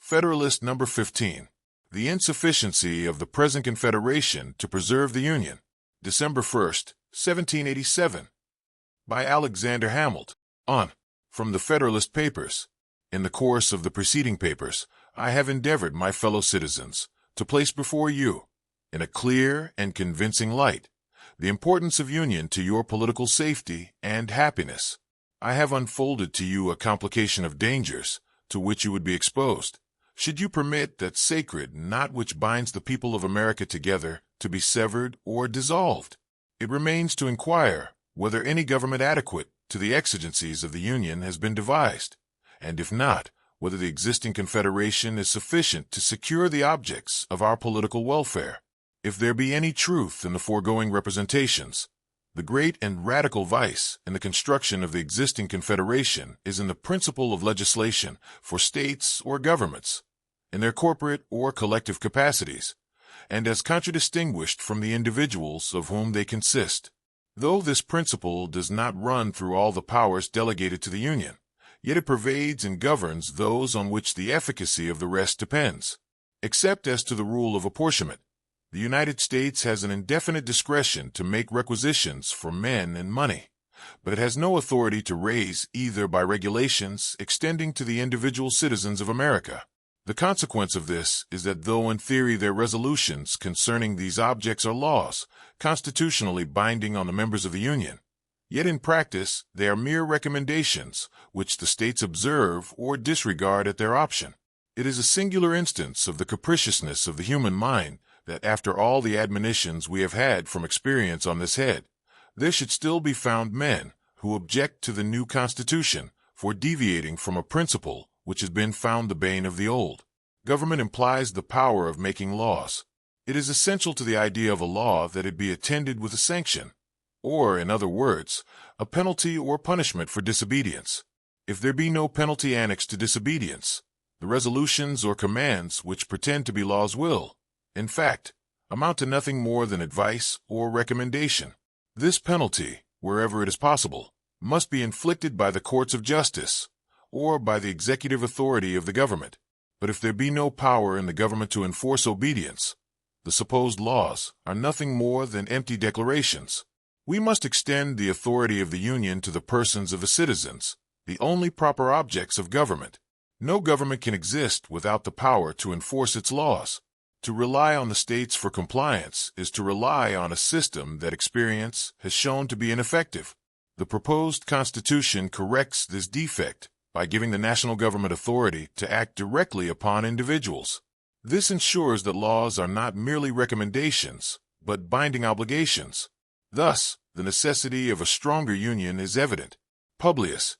Federalist No. 15. The Insufficiency of the Present Confederation to Preserve the Union. December 1st, 1787. By Alexander Hamilton. From the Federalist Papers. In the course of the preceding papers, I have endeavored, my fellow citizens, to place before you, in a clear and convincing light, the importance of union to your political safety and happiness. I have unfolded to you a complication of dangers to which you would be exposed, should you permit that sacred knot which binds the people of America together to be severed or dissolved. It remains to inquire whether any government adequate to the exigencies of the Union has been devised, and if not, whether the existing Confederation is sufficient to secure the objects of our political welfare. If there be any truth in the foregoing representations, the great and radical vice in the construction of the existing Confederation is in the principle of legislation for states or governments, in their corporate or collective capacities, and as contradistinguished from the individuals of whom they consist. Though this principle does not run through all the powers delegated to the Union, yet it pervades and governs those on which the efficacy of the rest depends. Except as to the rule of apportionment, the United States has an indefinite discretion to make requisitions for men and money, but it has no authority to raise either by regulations extending to the individual citizens of America. The consequence of this is that though in theory their resolutions concerning these objects are laws, constitutionally binding on the members of the Union, yet in practice they are mere recommendations which the states observe or disregard at their option. It is a singular instance of the capriciousness of the human mind that after all the admonitions we have had from experience on this head, there should still be found men who object to the new Constitution for deviating from a principle which has been found the bane of the old. Government implies the power of making laws. It is essential to the idea of a law that it be attended with a sanction, or, in other words, a penalty or punishment for disobedience. If there be no penalty annexed to disobedience, the resolutions or commands which pretend to be laws will, in fact, amount to nothing more than advice or recommendation. This penalty, wherever it is possible, must be inflicted by the courts of justice, or by the executive authority of the government. But if there be no power in the government to enforce obedience, the supposed laws are nothing more than empty declarations. We must extend the authority of the Union to the persons of the citizens, the only proper objects of government. No government can exist without the power to enforce its laws. To rely on the states for compliance is to rely on a system that experience has shown to be ineffective. The proposed Constitution corrects this defect by giving the national government authority to act directly upon individuals. This ensures that laws are not merely recommendations, but binding obligations. Thus, the necessity of a stronger union is evident. Publius,